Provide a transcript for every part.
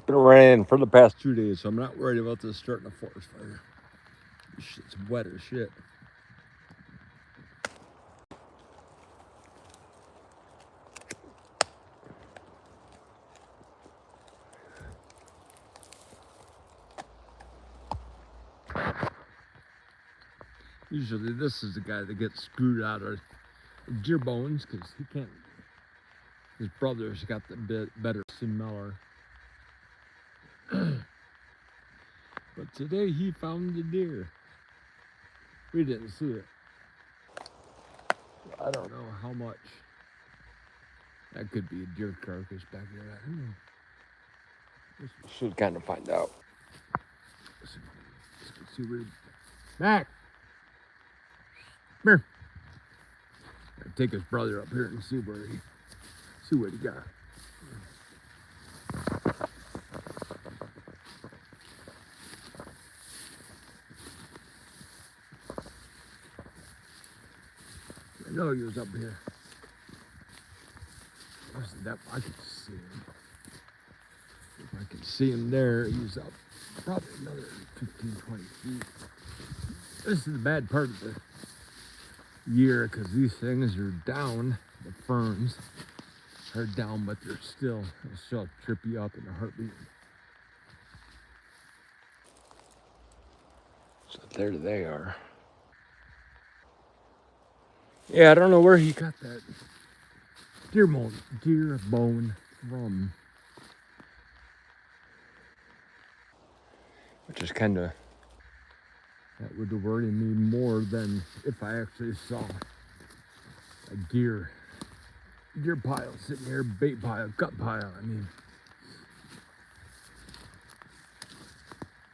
been raining for the past 2 days, so I'm not worried about this starting a forest fire. This shit's wet as shit. Usually this is the guy that gets screwed out of deer bones because he can't. His brother's got the better smeller. But today he found the deer. We didn't see it. I don't know how much. That could be a deer carcass back there. I don't know. We should kind of find out. Let's see where. Mac! Come here. I'll take his brother up here and see what he got. I know he was up here. Wasn't that I could see him. If I can see him there, he's up probably another 15, 20 feet. This is the bad part of the year because these things are down. The ferns are down, but they'll still trip you up in a heartbeat. So there they are. Yeah, I don't know where he got that deer bone from. Which is kind of, that would worry me more than if I actually saw a deer pile sitting here, bait pile, gut pile, I mean.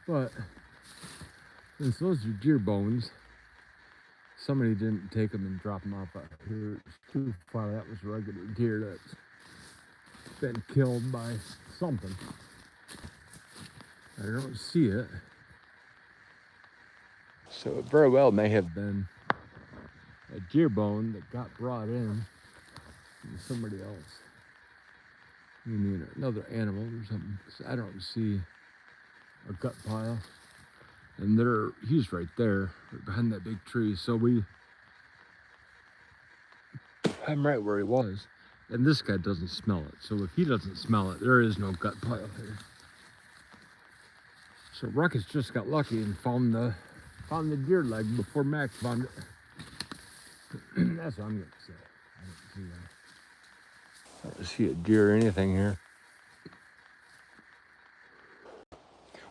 But since those are deer bones, somebody didn't take them and drop them off out here. It's too far. That was regular deer that's been killed by something. I don't see it. So it very well may have been a deer bone that got brought in from somebody else. You mean another animal or something. I don't see a gut pile. And he's right there, right behind that big tree. So I'm right where he was. And this guy doesn't smell it. So if he doesn't smell it, there is no gut pile here. So Ruckus just got lucky and found the deer leg before Max found it. That's what I'm gonna say. I don't see a deer or anything here.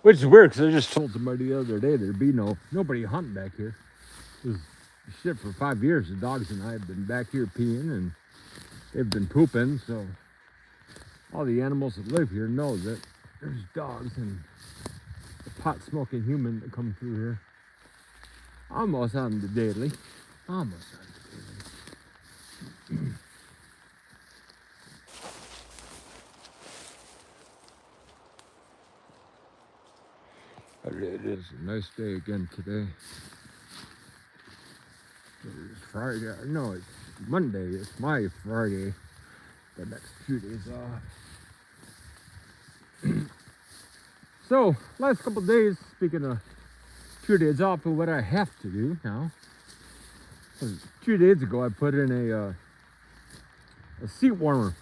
Which is weird because I just told somebody the other day there'd be nobody hunting back here. It was shit for 5 years. The dogs and I have been back here peeing and they've been pooping. So all the animals that live here know that there's dogs and the pot smoking human that come through here. Almost on the daily. Almost on the daily. But it is a nice day again today. It is Friday. No, it's Monday. It's my Friday. The next few days off. So, last couple days, speaking of 2 days off of what I have to do now. 2 days ago, I put in a seat warmer.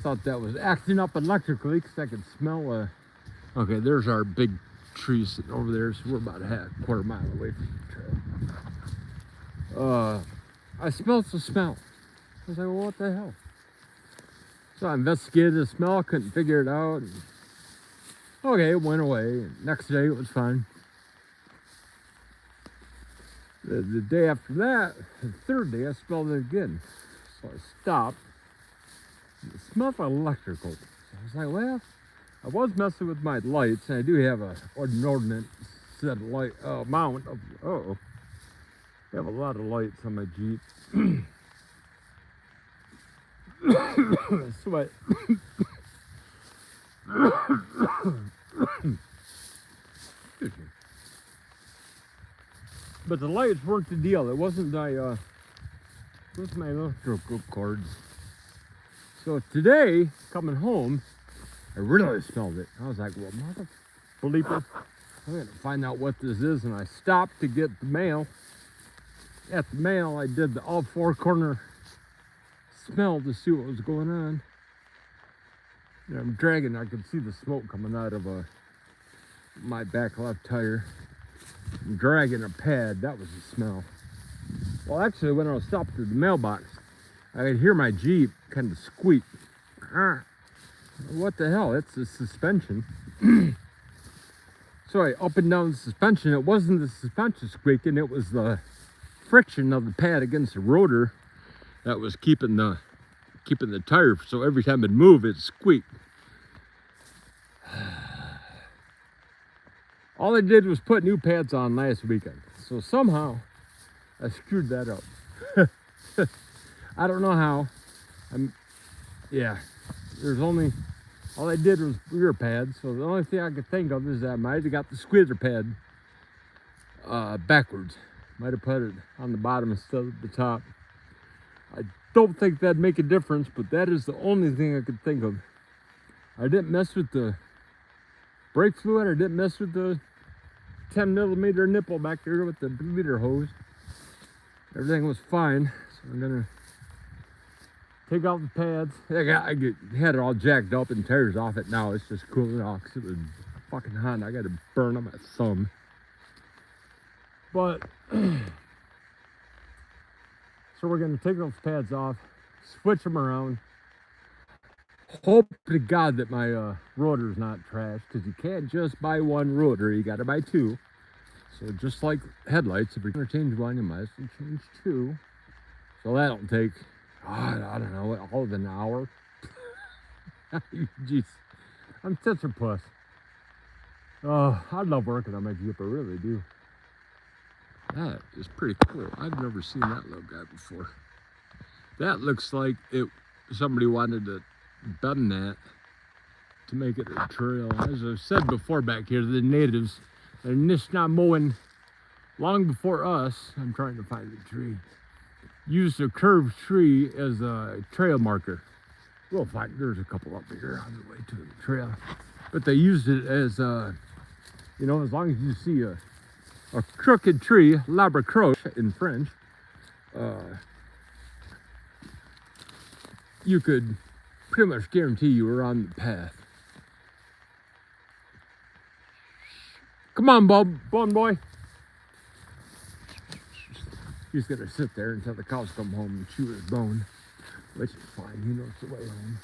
Thought that was acting up electrically because I could smell okay, there's our big tree sitting over there, so we're about a quarter mile away from the trail. I smelled the smell. I was like, well, what the hell? So I investigated the smell, couldn't figure it out. And, okay, it went away. And next day it was fine. The day after that, the third day, I smelled it again. So I stopped. It smelled electrical. So I was like, well, I was messing with my lights, and I do have an inordinate set of light mount of. I have a lot of lights on my Jeep. Sweat. But the lights weren't the deal. It wasn't my electrical cords. So today, coming home, I really smelled it. I was like, well, mother bleeper, I'm gonna find out what this is. And I stopped to get the mail. At the mail, I did the all four corner smell to see what was going on. And I'm dragging, I could see the smoke coming out of my back left tire. I'm dragging a pad, that was the smell. Well, actually, when I was stopped at the mailbox, I could hear my Jeep kind of squeak. What the hell? It's the suspension. So I up and down the suspension. It wasn't the suspension squeaking, it was the friction of the pad against the rotor that was keeping the tire. So every time it moved, it squeaked. All I did was put new pads on last weekend. So somehow I screwed that up. I don't know how. All I did was rear pads. So the only thing I could think of is that I might have got the squeezer pad backwards. Might have put it on the bottom instead of the top. I don't think that'd make a difference, but that is the only thing I could think of. I didn't mess with the brake fluid. I didn't mess with the 10mm nipple back there with the bleeder hose. Everything was fine. So I'm gonna take off the pads. I had it all jacked up and tires off it now. It's just cooling off because it was fucking hot. I got to burn on my thumb. But so we're gonna take those pads off, switch them around. Hope to God that my rotor's not trashed, because you can't just buy one rotor, you gotta buy two. So just like headlights, if you're gonna change one, you might as well change two. So that'll take, I don't know, all of an hour. Jeez, I'm such a puss. I love working on my Jeep, I really do. That is pretty cool. I've never seen that little guy before. That looks like somebody wanted to bend that to make it a trail. As I've said before back here, the natives, they're Nishnamowin long before us. I'm trying to find the tree. Used a curved tree as a trail marker. We'll find, there's a couple up here on the way to the trail. But they used it as, you know, as long as you see a crooked tree, l'arbre croche in French, you could pretty much guarantee you were on the path. Come on, bone boy. He's gonna sit there until the cows come home and chew his bone, which is fine. He knows the way home.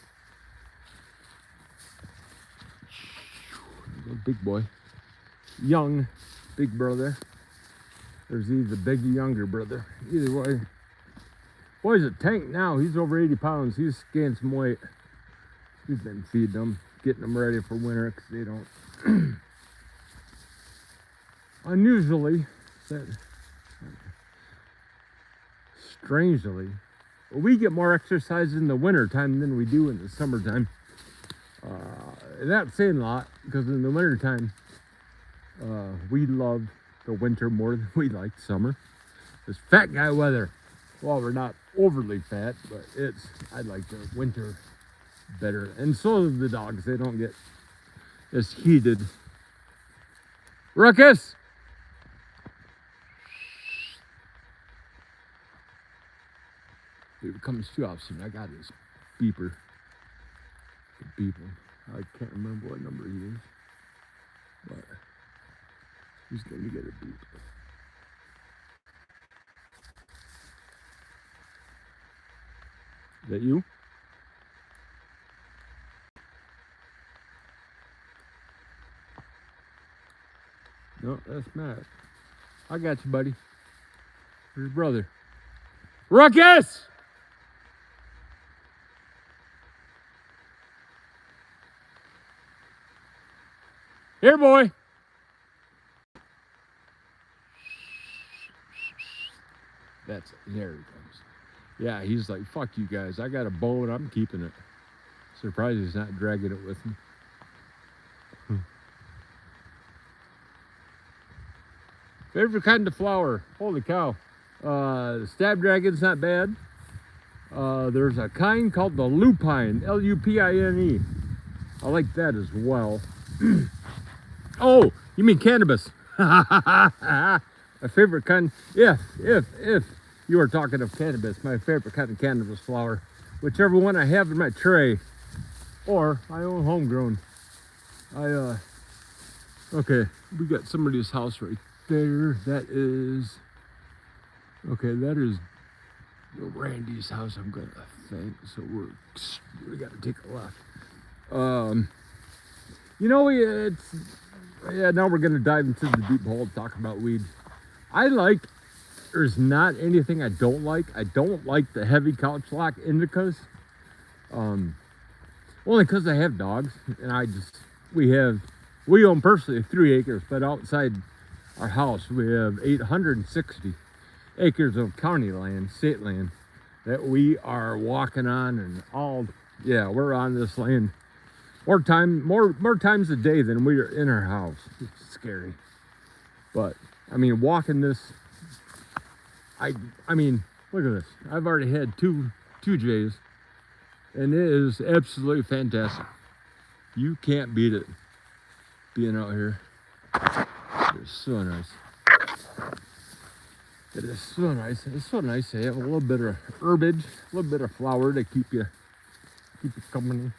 Big boy, young, big brother. There's either big or younger brother. Either way. Boy's a tank now. He's over 80 pounds. He's gained some weight. We've been feeding them, getting them ready for winter because they don't. Unusually, strangely, we get more exercise in the winter time than we do in the summertime. That's saying a lot, because in the winter time, we love the winter more than we like summer. It's fat guy weather. Well, we're not overly fat, but I like the winter better. And so do the dogs. They don't get as heated. Ruckus! If it comes too often, I got his beeper. The beeper. I can't remember what number he is, but he's going to get a beep. Is that you? No, that's Matt. I got you, buddy. Here's your brother. Ruckus! Here, boy. There he comes. Yeah, he's like, fuck you guys. I got a bow and I'm keeping it. Surprised he's not dragging it with me. Favorite kind of flower. Holy cow. Stab dragon's not bad. There's a kind called the lupine, L-U-P-I-N-E. I like that as well. Oh, you mean cannabis? My favorite kind. If you are talking of cannabis, my favorite kind of cannabis flower, whichever one I have in my tray, or I own homegrown. Okay, we got somebody's house right there. That is Randy's house. I'm gonna think. So we got to take a left. Now we're gonna dive into the deep hole, talk about weed. There's not anything I don't like. I don't like the heavy couch lock indicas. Only because I have dogs, and we own personally 3 acres, but outside our house we have 860 acres of county land, state land, that we are walking on, and we're on this land more times a day than we are in our house. It's scary, but I mean, walking this, I mean, look at this. I've already had two J's, and it is absolutely fantastic. You can't beat it. Being out here, it's so nice. It is so nice. It's so nice to have a little bit of herbage, a little bit of flower to keep you company.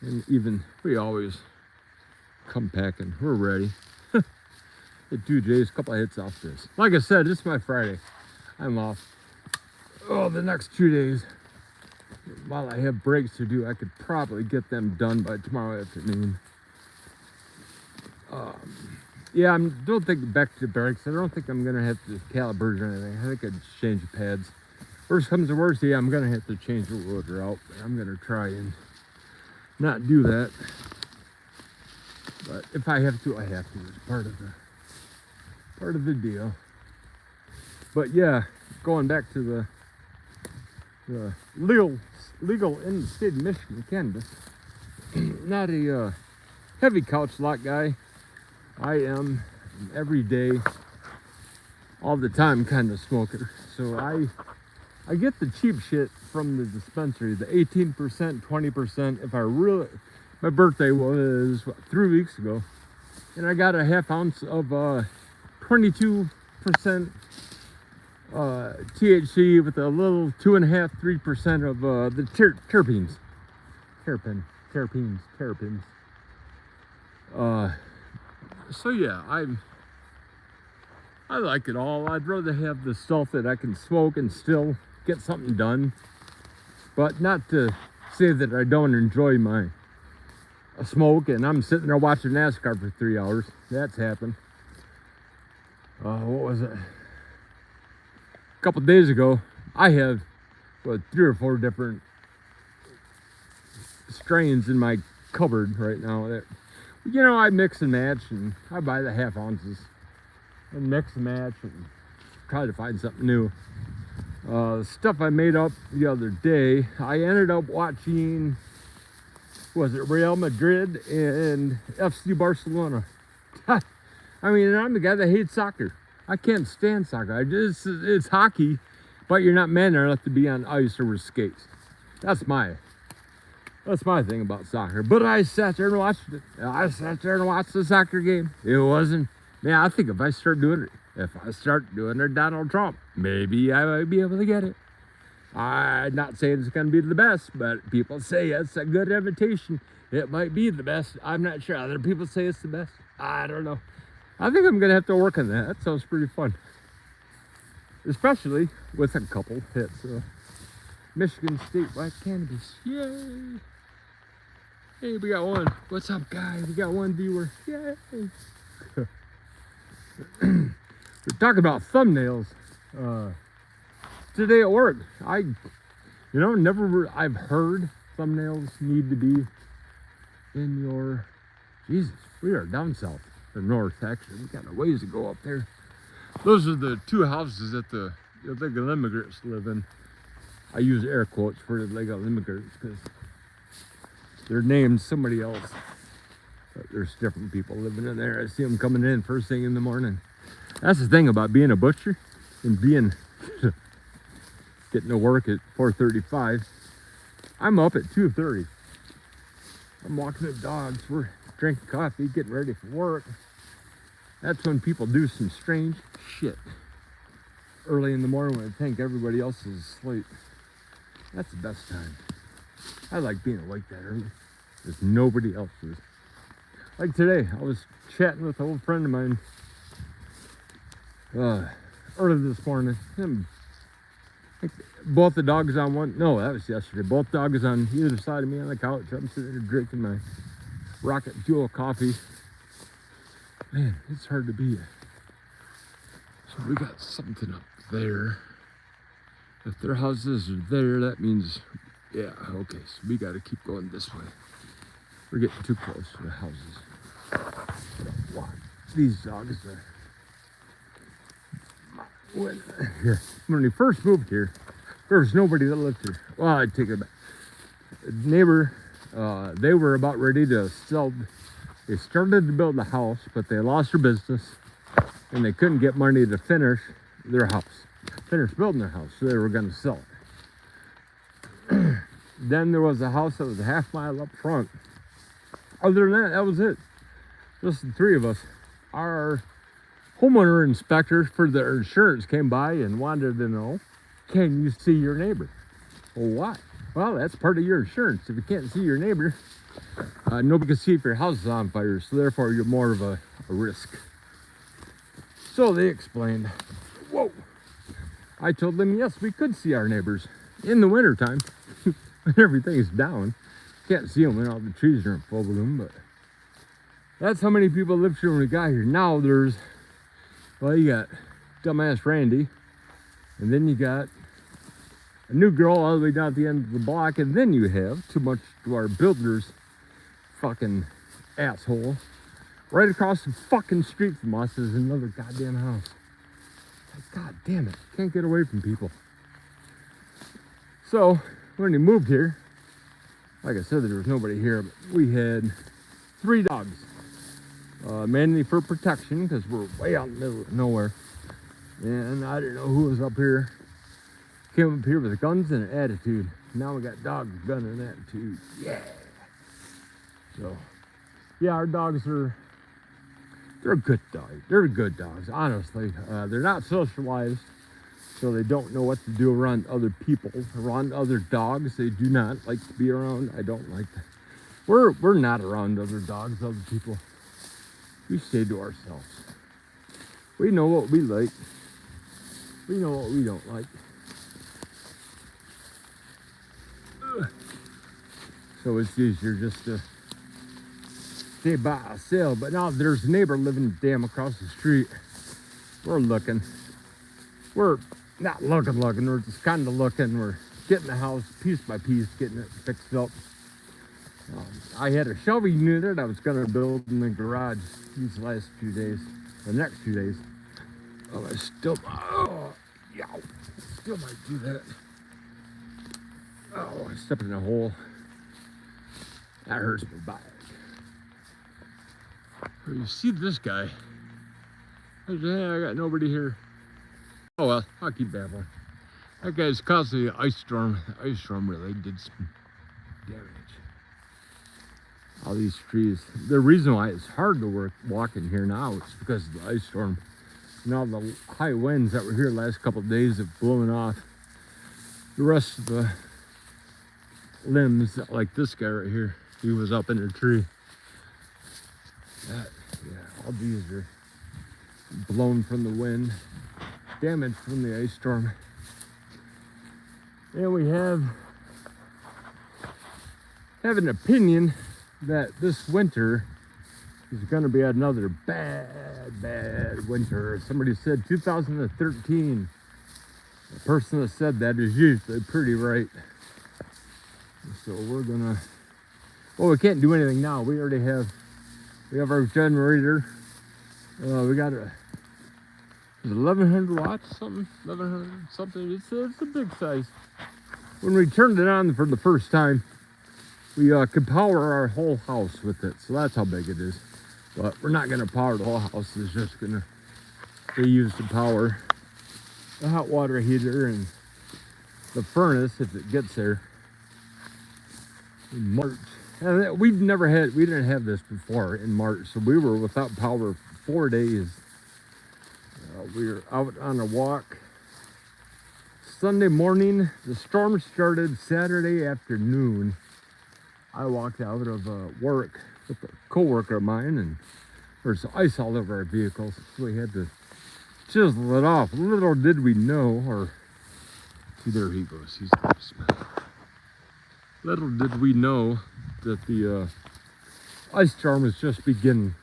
And even we always come packing. We're ready. Hit 2 J's, a couple of hits off this. Like I said, it's my Friday. I'm off. Oh, the next 2 days. While I have breaks to do, I could probably get them done by tomorrow afternoon. Don't think back to breaks. I don't think I'm gonna have to calibrate or anything. I think I'd change the pads. Worst comes to worst, I'm gonna have to change the rotor out. I'm gonna try and not do that. But if I have to, I have to. It's part of the deal. But yeah, going back to the legal in the state of Michigan cannabis. Not a heavy couch lock guy. I am every day, all the time kind of smoker. So I get the cheap shit from the dispensary, the 18%, 20%. My birthday was 3 weeks ago, and I got a half ounce of 22% THC with a little 2.5, 3% of the terpenes. So yeah, I like it all. I'd rather have the stuff that I can smoke and still get something done, but not to say that I don't enjoy my smoke and I'm sitting there watching NASCAR for 3 hours. That's happened. What was it? A couple days ago, I have 3 or 4 different strains in my cupboard right now that, I mix and match, and I buy the half ounces and mix and match and try to find something new. The stuff I made up the other day, I ended up watching, was it Real Madrid and FC Barcelona? I mean, I'm the guy that hates soccer. I can't stand soccer. It's hockey, but you're not man enough to be on ice or with skates. That's my thing about soccer. But I sat there and watched it. I sat there and watched the soccer game. It wasn't. Man, I think if I start doing it Donald Trump, maybe I might be able to get it. I'm not saying it's going to be the best, but people say it's a good invitation. It might be the best. I'm not sure. Other people say it's the best. I don't know. I think I'm going to have to work on that. That sounds pretty fun. Especially with a couple hits. Michigan statewide cannabis. Yay! Hey, we got one. What's up, guys? We got one viewer. Yay! We're talking about thumbnails. Today at work, I've heard thumbnails need to be in your, Jesus, we are down south, or north actually. We got a ways to go up there. Those are the 2 houses that the illegal immigrants live in. I use air quotes for illegal immigrants because they're named somebody else. But there's different people living in there. I see them coming in first thing in the morning. That's the thing about being a butcher and getting to work at 4:35. I'm up at 2:30. I'm walking the dogs. We're drinking coffee, getting ready for work. That's when people do some strange shit. Early in the morning when I think everybody else is asleep. That's the best time. I like being awake that early. There's nobody else is. Like today, I was chatting with an old friend of mine early this morning. Both the dogs on one, no, that was yesterday. Both dogs on either side of me on the couch. I'm sitting there drinking my Rocket Fuel coffee. Man, it's hard to beat. So we got something up there. If their houses are there, that means, yeah, okay, so we got to keep going this way. We're getting too close to the houses. Wow. These dogs are... When we first moved here, there was nobody that lived here. Well, I'd take it back. Neighbor, they were about ready to sell. They started to build a house, but they lost their business and they couldn't get money to finish their house. Finish building their house, so they were going to sell it. Then there was a house that was a half mile up front. Other than that, that was it. Just the three of us. Our homeowner inspector for their insurance came by and wanted to know, can you see your neighbor? Well, why? Well, that's part of your insurance. If you can't see your neighbor, nobody can see if your house is on fire, so therefore you're more of a risk. So they explained, whoa. I told them, yes, we could see our neighbors in the wintertime when everything's down. Can't see them when all the trees are in full bloom, but that's how many people lived here when we got here. Now there's, well, you got dumbass Randy, and then you got a new girl all the way down at the end of the block, and then you have, too much to our builder's fucking asshole, right across the fucking street from us is another goddamn house. Like, god damn it, can't get away from people. So, when he moved here, like I said, there was nobody here, but we had 3 dogs. Mainly for protection, because we're way out in the middle of nowhere. And I didn't know who was up here. Came up here with guns and an attitude. Now we got dogs, gun, and attitude. Yeah. So, yeah, our dogs are, they're good dogs. They're good dogs, honestly. They're not socialized, so they don't know what to do around other people. Around other dogs, they do not like to be around. I don't like that. We're not around other dogs, other people. We stay to ourselves. We know what we like. We know what we don't like. So it's easier just to stay by ourselves. But now there's a neighbor living damn across the street. We're looking. We're not looking. We're just kind of looking. We're getting the house piece by piece, getting it fixed up. I had a shelving unit I was going to build in the garage these last few days, the next few days. Oh, I still, yeah, still might do that. Oh, I stepped in a hole. That hurts my back. Well, you see this guy. I got nobody here. Oh well, I'll keep babbling. That guy's caused the ice storm. The ice storm really did some damage. All these trees. The reason why it's hard to walk in here now is because of the ice storm. Now the high winds that were here the last couple of days have blown off the rest of the limbs, like this guy right here. He was up in a tree. Yeah, all these are blown from the wind, damaged from the ice storm. And we have an opinion that this winter is going to be another bad winter. Somebody said 2013. The person that said that is usually pretty right. So we're gonna, well, we can't do anything now. We already have, our generator. We got a, is it 1100 watts, something, 1100 something. It's a big size. When we turned it on for the first time, we could power our whole house with it. So that's how big it is. But we're not gonna power the whole house. It's just gonna be used to power the hot water heater and the furnace if it gets there in March. And we didn't have this before in March, so we were without power for 4 days. We were out on a walk Sunday morning. The storm started Saturday afternoon. I walked out of work with a co-worker of mine, and there's ice all over our vehicles, so we had to chisel it off. Little did we know, or see, there he goes. He's got a smell. Little did we know that the ice storm was just beginning.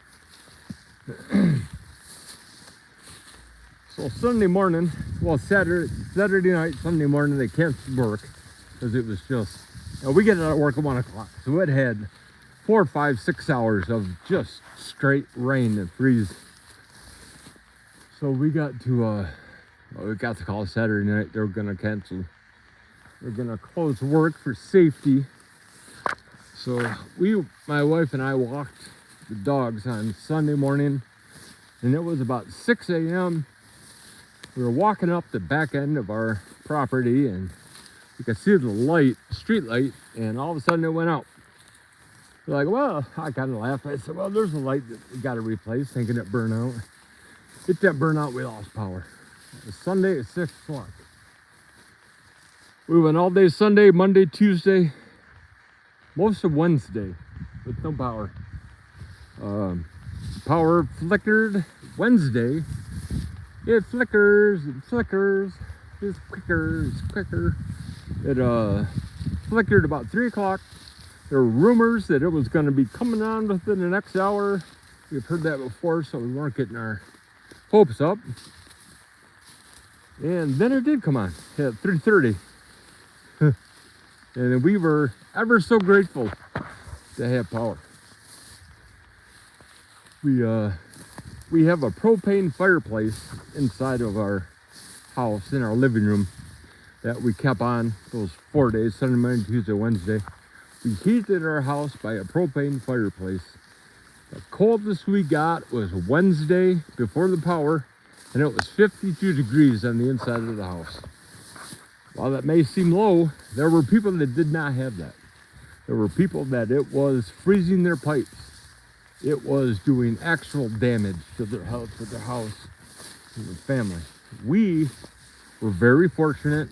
So Sunday morning, well, Saturday night, Sunday morning, they canceled work because it was just, we get out of work at 1 o'clock. So it had 4, 5, 6 hours of just straight rain and freeze. So we got to call Saturday night. They were gonna cancel. They're gonna close work for safety. So my wife and I walked the dogs on Sunday morning, and it was about 6 a.m. We were walking up the back end of our property, and you could see the street light, and all of a sudden it went out. We're like, well, I kind of laughed. I said, well, there's a light that we got to replace, thinking it burned out. It didn't burn out, we lost power. It was Sunday at 6 o'clock. We went all day Sunday, Monday, Tuesday, most of Wednesday with no power. Power flickered Wednesday. It flickers, it's quicker. It flickered about 3 o'clock. There were rumors that it was going to be coming on within the next hour. We've heard that before, so we weren't getting our hopes up. And then it did come on at 3:30. And we were ever so grateful to have power. We have a propane fireplace inside of our house in our living room that we kept on those 4 days, Sunday, Monday, Tuesday, Wednesday. We heated our house by a propane fireplace. The coldest we got was Wednesday before the power, and it was 52 degrees on the inside of the house. While that may seem low, there were people that did not have that. There were people that it was freezing their pipes. It was doing actual damage to their house, to their family. We were very fortunate.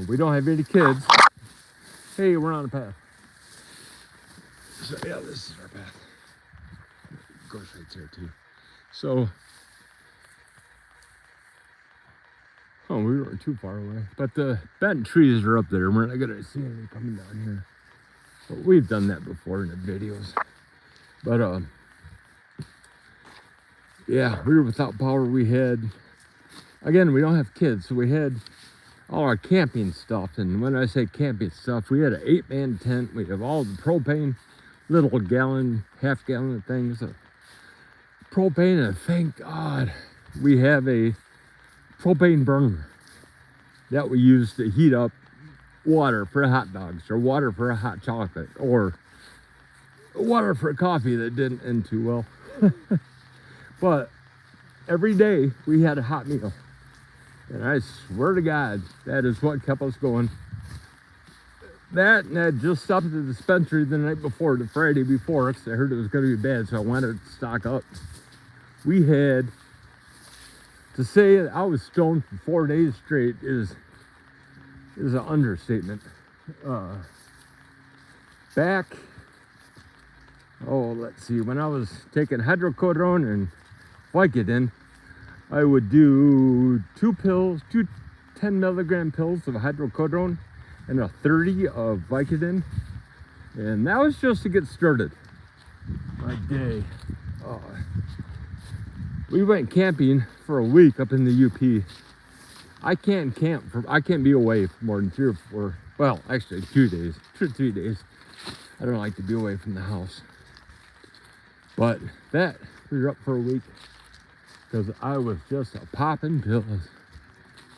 We don't have any kids. Hey, we're on a path. So yeah, this is our path. It goes right there too. So, we weren't too far away. But the bent trees are up there. We're not gonna see any coming down here. But we've done that before in the videos. But yeah, we were without power. We had, again, we don't have kids, so we had all our camping stuff. And when I say camping stuff, we had an 8-man tent. We have all the propane, little gallon, half-gallon things of propane. And thank God we have a propane burner that we use to heat up water for hot dogs, or water for a hot chocolate, or water for coffee that didn't end too well. But every day we had a hot meal. And I swear to God, that is what kept us going. That, and I just stopped at the dispensary the night before, the Friday before, because I heard it was going to be bad, so I wanted to stock up. We had, to say I was stoned for 4 days straight is an understatement. Let's see, when I was taking hydrocodone and Vicodin, I would do 2 10 milligram pills of hydrocodone and a 30 of Vicodin. And that was just to get started my day. We went camping for a week up in the UP. I can't be away for more than 3 or 4, well, actually 2 days, 2 or 3 days. I don't like to be away from the house. But that, we were up for a week because I was just popping pills.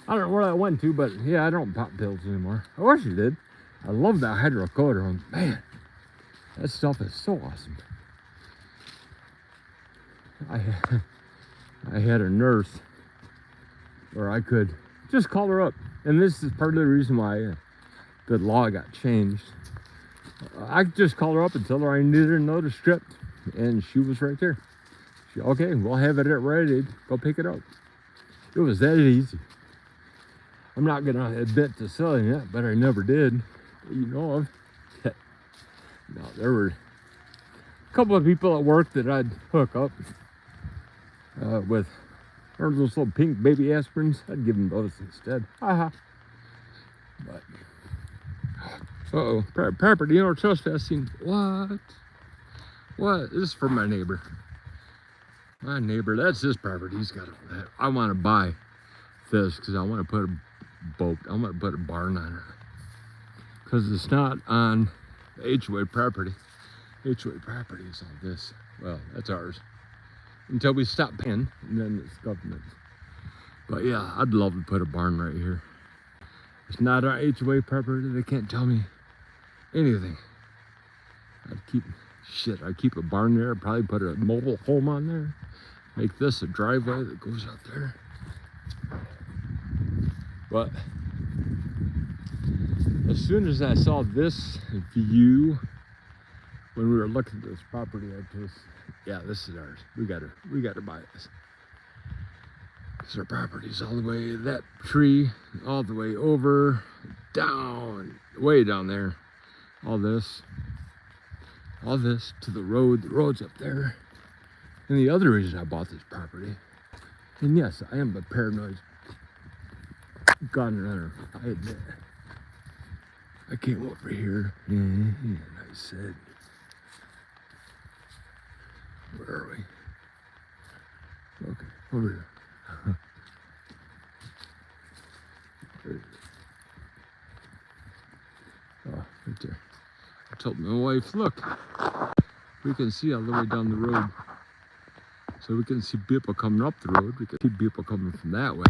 I don't know where that went to, but yeah, I don't pop pills anymore. I wish I did. I love that hydrocodone. Man, that stuff is so awesome. I had a nurse where I could just call her up. And this is part of the reason why the law got changed. I just called her up and told her I needed another strip, and she was right there. She, okay, we'll have it at Rite Aid. Go pick it up. It was that easy. I'm not gonna admit to selling it, but I never did. You know of. No, there were a couple of people at work that I'd hook up with. Or those little pink baby aspirins. I'd give them those instead. Haha. But property owner trespassing. What? What? This is for my neighbor. My neighbor, that's his property. He's got all that. I want to buy this because I want to put a boat. I want to put a barn on it. Because it's not on the HOA property. HOA property is all this. Well, that's ours. Until we stop paying, and then it's government. But yeah, I'd love to put a barn right here. It's not our HOA property. They can't tell me anything. I'd keep a barn there. I'd probably put a mobile home on there. Make this a driveway that goes out there. But as soon as I saw this view, when we were looking at this property, I just, yeah, this is ours. We gotta buy this. Because our property's all the way, that tree, all the way over, down, way down there. All this to the road's up there. And the other reason I bought this property, and yes, I am a paranoid gun runner, I admit. I came over here and I said, where are we? Okay, over here. Oh, right there. I told my wife, look, we can see all the way down the road. So we can see people coming up the road. We can see people coming from that way.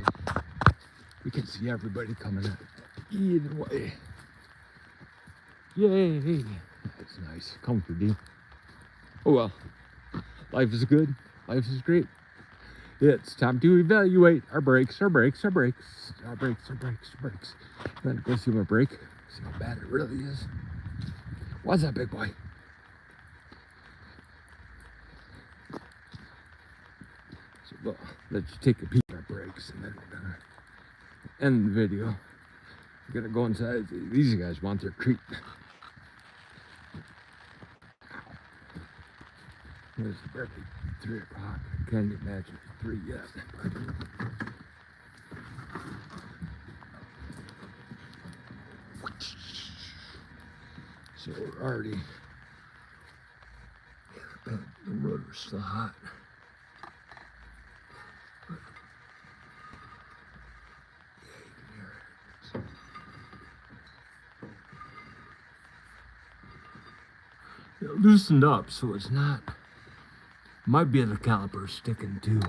We can see everybody coming either way. Yay! That's nice, comforting. Oh well, life is good. Life is great. It's time to evaluate our brakes. Then go see my brake. See how bad it really is. What's that, big boy? So well, let's take a peek at our brakes, and then we're gonna end the video. We're gonna go inside. These guys want their treat. It's barely 3 o'clock. I can't imagine it's 3 yet. So we're already, the rotor's still hot. But, yeah, you can hear it. It loosened up, so it's not. Might be the caliper sticking too.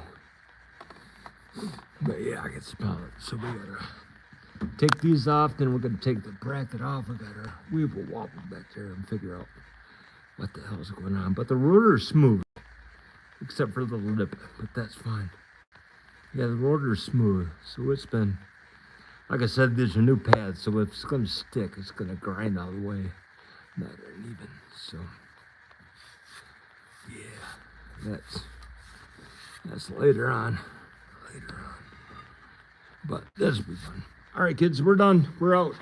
But yeah, I can smell it. So we gotta take these off, then we're gonna take the bracket off. We gotta weeble wobble back there and figure out what the hell's going on. But the rotor is smooth, except for the lip, but that's fine. Yeah, the rotor is smooth. So it's been, like I said, there's a new pad, so if it's gonna stick, it's gonna grind all the way. Not even, so yeah. That's later on. But this will be fun. All right, kids, we're done. We're out.